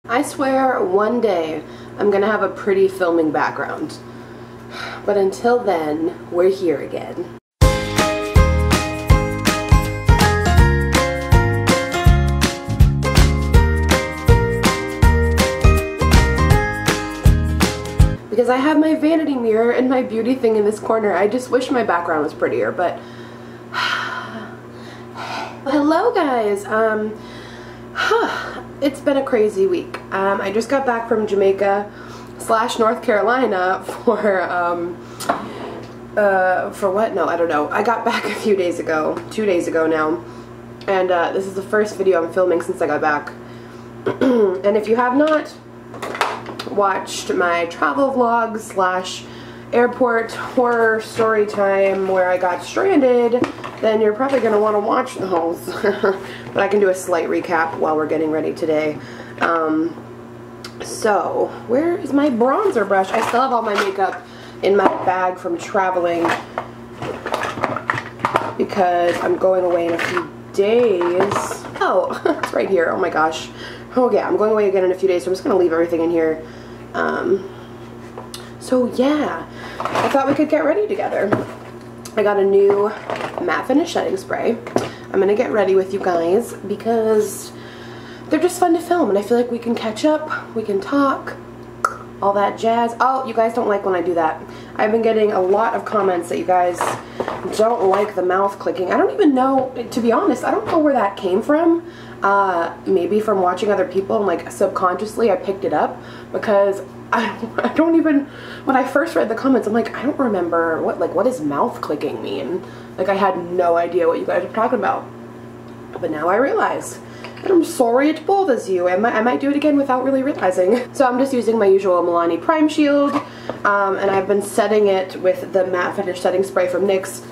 I swear one day I'm gonna have a pretty filming background. But until then, we're here again. Because I have my vanity mirror and my beauty thing in this corner. I just wish my background was prettier, but... Hello guys! It's been a crazy week. I just got back from Jamaica / North Carolina for what? No, I don't know. I got back a few days ago, 2 days ago now, and this is the first video I'm filming since I got back. And if you have not watched my travel vlog / airport horror story time where I got stranded, then you're probably going to want to watch those. But I can do a slight recap while we're getting ready today. So, where is my bronzer brush? I still have all my makeup in my bag from traveling because I'm going away in a few days. Oh, it's right here. Oh my gosh. Oh yeah, I'm going away again in a few days, so I'm just going to leave everything in here. So yeah, I thought we could get ready together. I got a new matte finish setting spray. I'm gonna get ready with you guys because they're just fun to film and I feel like we can catch up, we can talk, all that jazz. Oh, you guys don't like when I do that. I've been getting a lot of comments that you guys don't like the mouth clicking. I don't even know, to be honest, I don't know where that came from. Maybe from watching other people and like subconsciously I picked it up because I don't even, when I first read the comments, I'm like, I don't remember what does mouth clicking mean? Like I had no idea what you guys were talking about. But now I realize. And I'm sorry it bothers you. I might do it again without really realizing. So I'm just using my usual Milani Prime Shield. And I've been setting it with the matte finish setting spray from NYX.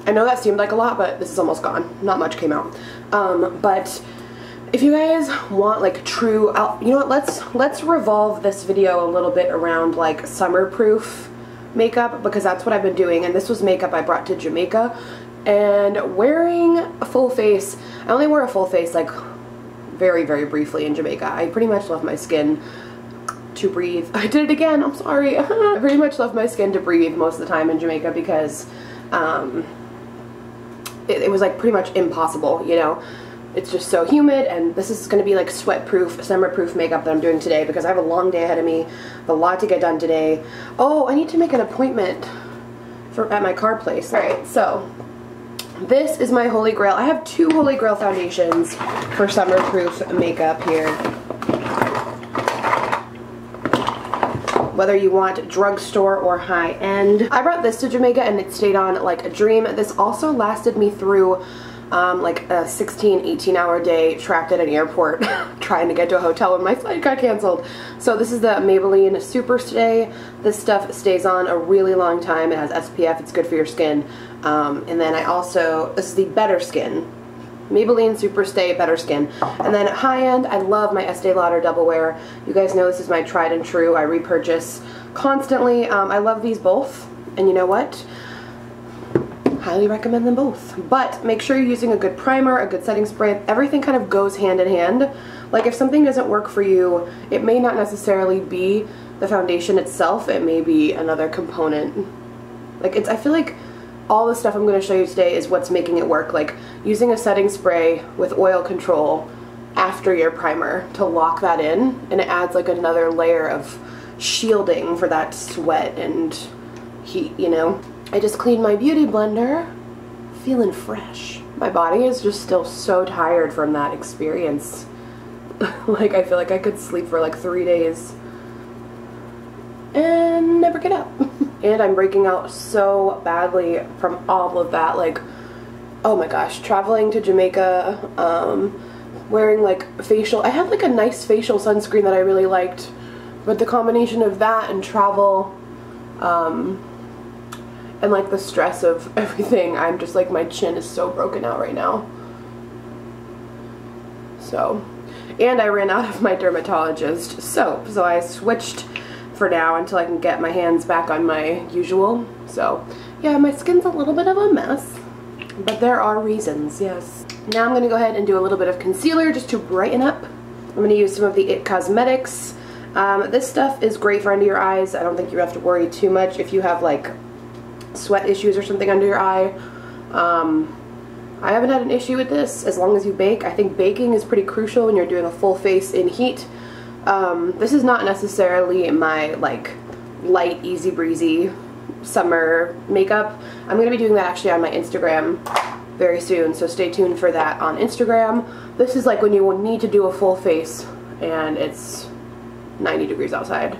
I know that seemed like a lot, but this is almost gone. Not much came out. But if you guys want like true, you know what, let's revolve this video a little bit around like summer proof makeup because that's what I've been doing, and this was makeup I brought to Jamaica. And wearing a full face, I only wore a full face like very, very briefly in Jamaica. I pretty much left my skin to breathe. I did it again, I'm sorry. I pretty much left my skin to breathe most of the time in Jamaica because it was like pretty much impossible, you know. It's just so humid, and this is going to be like sweat-proof, summer-proof makeup that I'm doing today because I have a long day ahead of me, a lot to get done today. Oh, I need to make an appointment at my car place. Alright, so this is my Holy Grail. I have 2 Holy Grail foundations for summer-proof makeup here. Whether you want drugstore or high-end. I brought this to Jamaica and it stayed on like a dream. This also lasted me through like a 16-18 hour day trapped at an airport trying to get to a hotel when my flight got canceled. So this is the Maybelline Superstay. This stuff stays on a really long time. It has SPF, it's good for your skin. And then I also, this is the Better Skin. Maybelline Superstay Better Skin. And then high-end, I love my Estee Lauder Double Wear. You guys know this is my tried and true. I repurchase constantly. I love these both. And you know what? Highly recommend them both. But make sure you're using a good primer, a good setting spray. Everything kind of goes hand in hand. Like if something doesn't work for you, it may not necessarily be the foundation itself. It may be another component. Like I feel like all the stuff I'm going to show you today is what's making it work. Like using a setting spray with oil control after your primer to lock that in, and it adds like another layer of shielding for that sweat and heat, you know. I just cleaned my beauty blender, feeling fresh. My body is just still so tired from that experience. Like I feel like I could sleep for like 3 days and never get up. And I'm breaking out so badly from all of that. Like, oh my gosh, traveling to Jamaica, wearing like facial, I had like a nice facial sunscreen that I really liked, but the combination of that and travel, and like the stress of everything, I'm just like, my chin is so broken out right now. So, and I ran out of my dermatologist soap, so I switched for now until I can get my hands back on my usual. So yeah, my skin's a little bit of a mess, but there are reasons, yes. Now I'm going to go ahead and do a little bit of concealer just to brighten up. I'm going to use some of the IT Cosmetics. This stuff is great for under your eyes. I don't think you have to worry too much if you have like sweat issues or something under your eye. I haven't had an issue with this as long as you bake. I think baking is pretty crucial when you're doing a full face in heat. This is not necessarily my like light, easy breezy summer makeup. I'm going to be doing that actually on my Instagram very soon, so stay tuned for that on Instagram. This is like when you will need to do a full face and it's 90 degrees outside.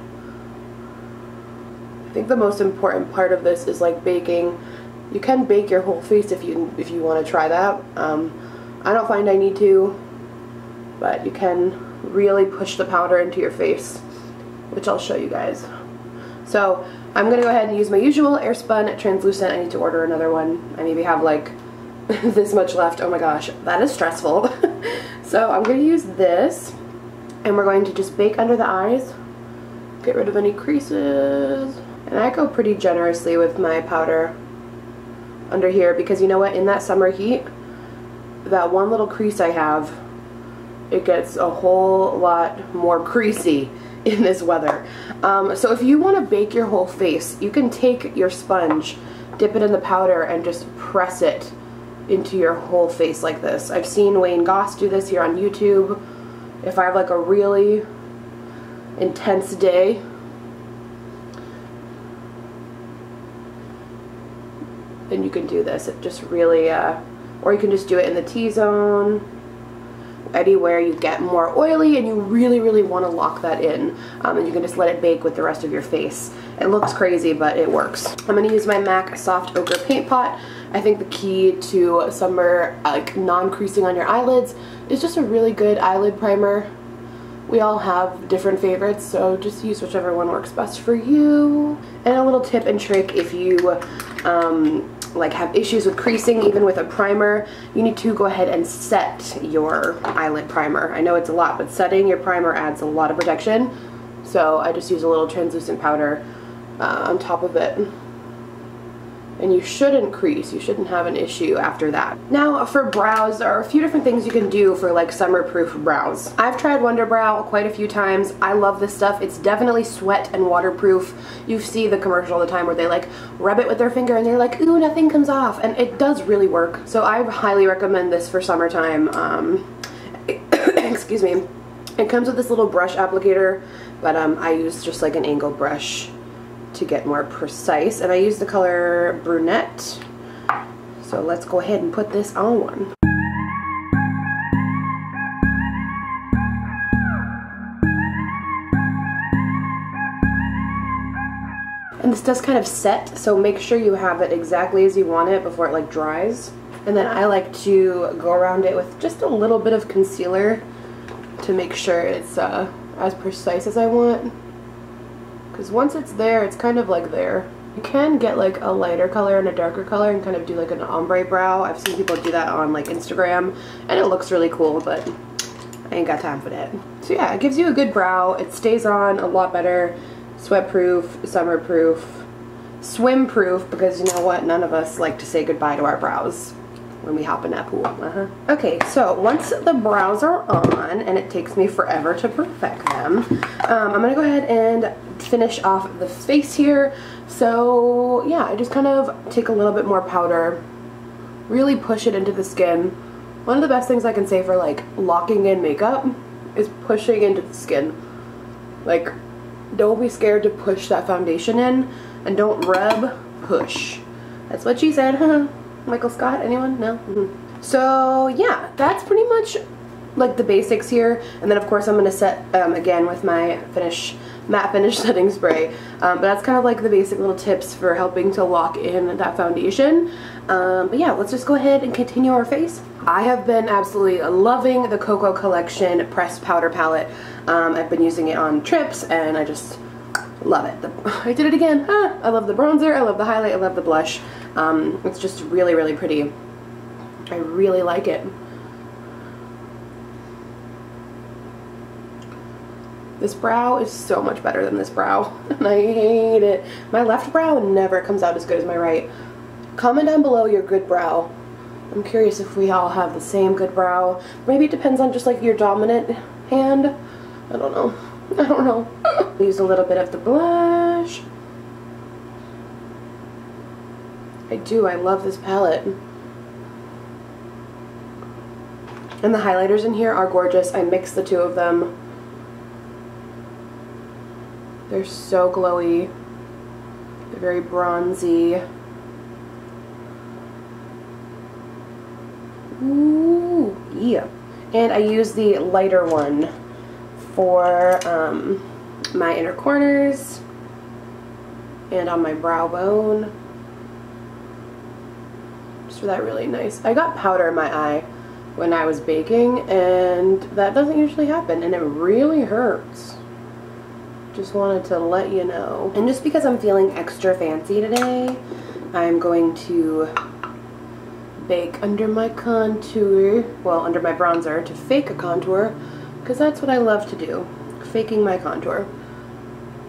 I think the most important part of this is like baking. You can bake your whole face if you want to try that. I don't find I need to, but you can really push the powder into your face, which I'll show you guys. So I'm going to go ahead and use my usual Airspun translucent. I need to order another one. I maybe have like this much left. Oh my gosh, that is stressful. So I'm going to use this, and we're going to just bake under the eyes, get rid of any creases, and I go pretty generously with my powder under here because you know what, in that summer heat, that one little crease I have, it gets a whole lot more creasy in this weather. So if you want to bake your whole face, you can take your sponge, dip it in the powder, and just press it into your whole face like this. I've seen Wayne Goss do this here on YouTube. If I have like a really intense day, then you can do this. It just really, or you can just do it in the T-zone, anywhere you get more oily and you really, really want to lock that in. And you can just let it bake with the rest of your face. It looks crazy, but it works. I'm going to use my MAC Soft Ochre Paint Pot. I think the key to summer, like non-creasing on your eyelids, is just a really good eyelid primer. We all have different favorites, so just use whichever one works best for you. And a little tip and trick if you like have issues with creasing even with a primer, you need to go ahead and set your eyelid primer. I know it's a lot, but setting your primer adds a lot of protection. So I just use a little translucent powder on top of it. And you shouldn't crease, you shouldn't have an issue after that. Now for brows, there are a few different things you can do for like summer-proof brows. I've tried Wonder Brow quite a few times. I love this stuff. It's definitely sweat and waterproof. You see the commercial all the time where they like rub it with their finger and they're like, ooh, nothing comes off. And it does really work. So I highly recommend this for summertime. Excuse me. It comes with this little brush applicator, but I use just like an angled brush to get more precise, and I use the color Brunette. So let's go ahead and put this on. And this does kind of set, so make sure you have it exactly as you want it before it like dries. And then I like to go around it with just a little bit of concealer to make sure it's as precise as I want. Because once it's there, it's kind of like there. You can get like a lighter color and a darker color and kind of do like an ombre brow. I've seen people do that on like Instagram and it looks really cool, but I ain't got time for that. So yeah, it gives you a good brow. It stays on a lot better. Sweat proof, summer proof, swim proof, because you know what? None of us like to say goodbye to our brows when we hop in that pool. Okay, so once the brows are on, and it takes me forever to perfect them, I'm gonna go ahead and finish off the face here. So yeah, I just kind of take a little bit more powder, really push it into the skin. One of the best things I can say for like locking in makeup is pushing into the skin. Like, don't be scared to push that foundation in, and don't rub, push. That's what she said, huh? Michael Scott, anyone? No? So yeah, that's pretty much like the basics here. And then of course I'm going to set again with my matte finish setting spray. But that's kind of like the basic little tips for helping to lock in that foundation. But yeah, let's just go ahead and continue our face. I have been absolutely loving the Coco Collection Pressed Powder Palette. I've been using it on trips and I just love it. I did it again. I love the bronzer, I love the highlight, I love the blush. It's just really, really pretty. I really like it. This brow is so much better than this brow, and I hate it. My left brow never comes out as good as my right. Comment down below your good brow, I'm curious if we all have the same good brow. Maybe it depends on just like your dominant hand. I don't know. I don't know. Use a little bit of the blush. I love this palette. And the highlighters in here are gorgeous. I mixed the two of them. They're so glowy. They're very bronzy. Ooh, yeah. And I use the lighter one for my inner corners and on my brow bone. Just for that really nice. I got powder in my eye when I was baking, and that doesn't usually happen, and it really hurts. Just wanted to let you know. And just because I'm feeling extra fancy today, I'm going to bake under my contour, well, under my bronzer, to fake a contour, because that's what I love to do, faking my contour.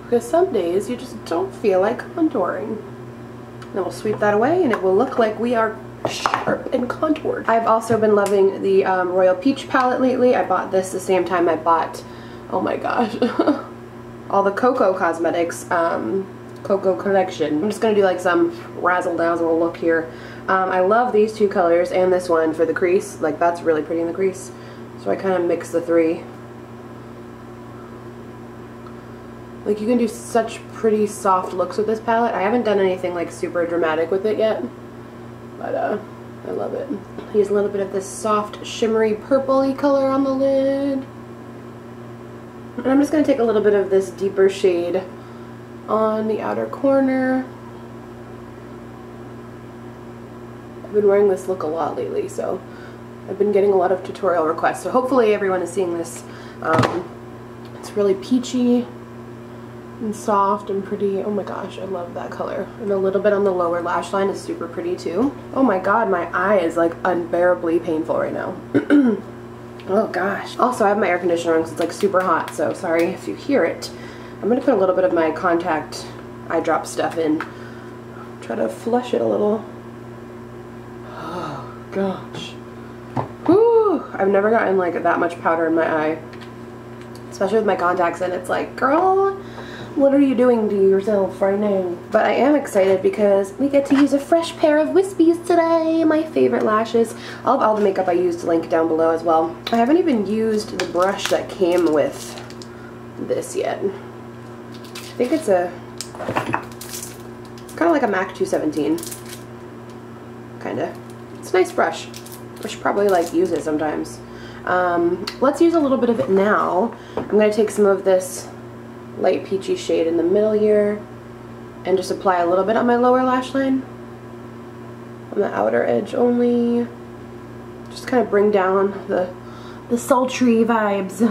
Because some days you just don't feel like contouring. Then we'll sweep that away and it will look like we are sharp and contoured. I've also been loving the Royal Peach palette lately. I bought this the same time I bought, oh my gosh, all the Cocoa Cosmetics Cocoa collection. I'm just going to do like some razzle-dazzle look here. I love these two colors and this one for the crease. Like, that's really pretty in the crease. So I kind of mix the three. Like, you can do such pretty soft looks with this palette. I haven't done anything like super dramatic with it yet, but I love it. Use a little bit of this soft shimmery purpley color on the lid. And I'm just going to take a little bit of this deeper shade on the outer corner. I've been wearing this look a lot lately, so I've been getting a lot of tutorial requests. So hopefully everyone is seeing this. It's really peachy and soft and pretty. Oh my gosh, I love that color. And a little bit on the lower lash line is super pretty too. Oh my god, my eye is like unbearably painful right now. Oh gosh. Also, I have my air conditioner on because it's like super hot, so sorry if you hear it. I'm going to put a little bit of my contact eye drop stuff in. Try to flush it a little. Oh gosh. Whew. I've never gotten like that much powder in my eye. Especially with my contacts in. It's like, girl, what are you doing to yourself right now? But I am excited because we get to use a fresh pair of Wispies today. My favorite lashes. I'll have all the makeup I used to link down below as well. I haven't even used the brush that came with this yet. I think it's kind of like a MAC 217. Kinda. It's a nice brush. I should probably like use it sometimes. Let's use a little bit of it now. I'm going to take some of this light peachy shade in the middle here and just apply a little bit on my lower lash line. On the outer edge only. Just kind of bring down the sultry vibes.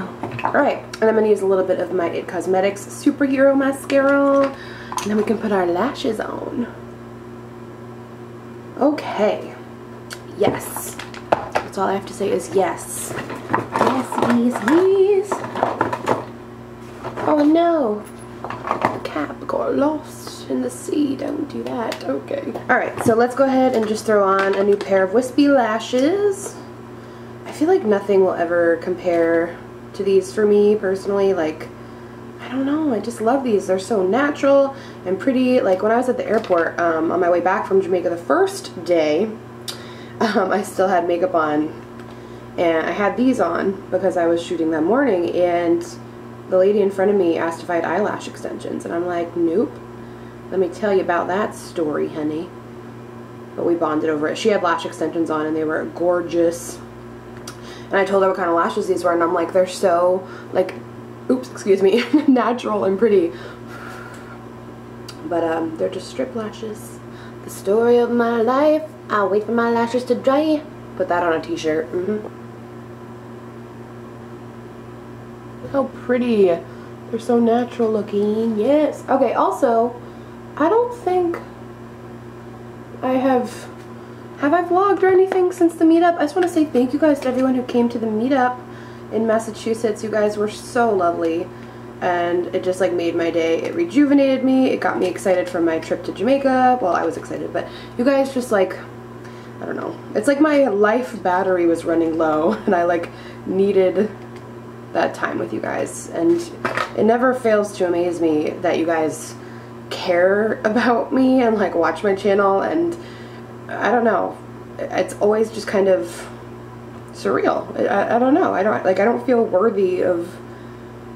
Alright, and I'm going to use a little bit of my IT Cosmetics Superhero Mascara, and then we can put our lashes on. Okay. Yes. That's all I have to say is yes. Yes, yes, yes. Oh no. The cap got lost in the sea. Don't do that. Okay. Alright, so let's go ahead and just throw on a new pair of wispy lashes. I feel like nothing will ever compare to these for me personally. Like, I don't know, I just love these. They're so natural and pretty. Like when I was at the airport on my way back from Jamaica the first day, I still had makeup on and I had these on because I was shooting that morning, and the lady in front of me asked if I had eyelash extensions and I'm like, nope. Let me tell you about that story, honey. But we bonded over it. She had lash extensions on and they were gorgeous. And I told her what kind of lashes these were, and I'm like, they're so, like, oops, excuse me, natural and pretty. But, they're just strip lashes. The story of my life. I'll wait for my lashes to dry. Put that on a t-shirt. How pretty. They're so natural looking. Yes. Okay, also, I don't think I have I vlogged or anything since the meetup? I just want to say thank you guys to everyone who came to the meetup in Massachusetts. You guys were so lovely, and it just like made my day. It rejuvenated me. It got me excited for my trip to Jamaica. Well, I was excited, but you guys just like, I don't know. It's like my life battery was running low and I like needed that time with you guys, and it never fails to amaze me that you guys care about me and like watch my channel, and I don't know, it's always just kind of surreal. I don't know, I don't feel worthy of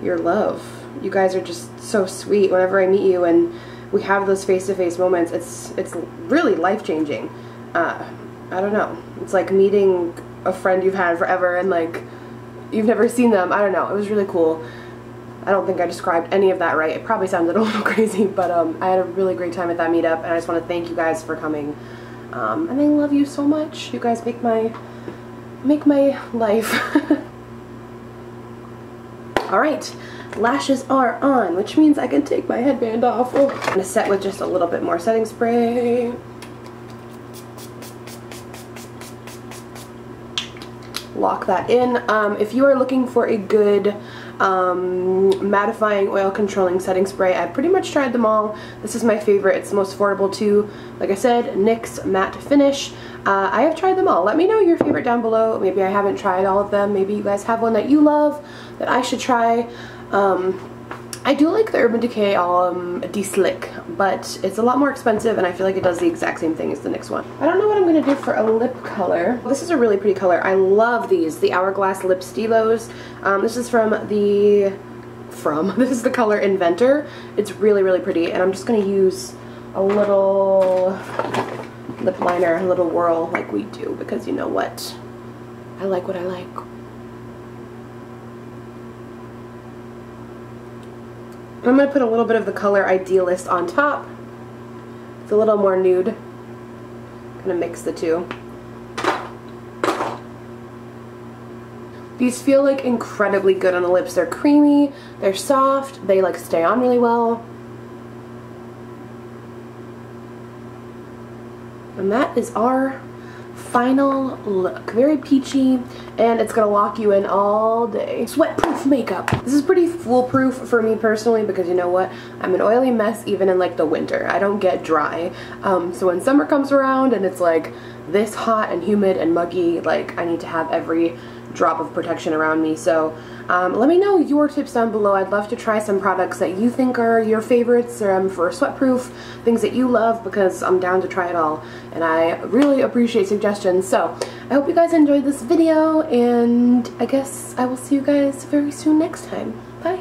your love. You guys are just so sweet. Whenever I meet you and we have those face-to-face moments, it's really life-changing. I don't know, it's like meeting a friend you've had forever and like you've never seen them. I don't know, it was really cool. I don't think I described any of that right. It probably sounded a little crazy, but I had a really great time at that meetup, and I just want to thank you guys for coming. And I love you so much. You guys make my life. Alright, lashes are on, which means I can take my headband off. Oh, I'm going to set with just a little bit more setting spray. Lock that in. If you are looking for a good mattifying oil controlling setting spray, I've pretty much tried them all. This is my favorite. It's the most affordable too. Like I said, NYX Matte Finish. I have tried them all. Let me know your favorite down below. Maybe I haven't tried all of them. Maybe you guys have one that you love that I should try. I do like the Urban Decay De-Slick, but it's a lot more expensive and I feel like it does the exact same thing as the NYX one. I don't know what I'm going to do for a lip color. This is a really pretty color. I love these, the Hourglass Lips Stilos. This is this is the color Inventor. It's really, really pretty, and I'm just going to use a little lip liner, a little whirl like we do, because you know what? I like what I like. I'm going to put a little bit of the color Idealist on top. It's a little more nude. I'm going to mix the two. These feel like incredibly good on the lips. They're creamy, they're soft, they like stay on really well. And that is our final look. Very peachy, and it's gonna lock you in all day. Sweat-proof makeup. This is pretty foolproof for me personally, because you know what? I'm an oily mess even in like the winter. I don't get dry. So when summer comes around and it's like this hot and humid and muggy, like I need to have every drop of protection around me. So let me know your tips down below. I'd love to try some products that you think are your favorites for sweat-proof, things that you love, because I'm down to try it all, and I really appreciate suggestions. So I hope you guys enjoyed this video, and I guess I will see you guys very soon next time. Bye!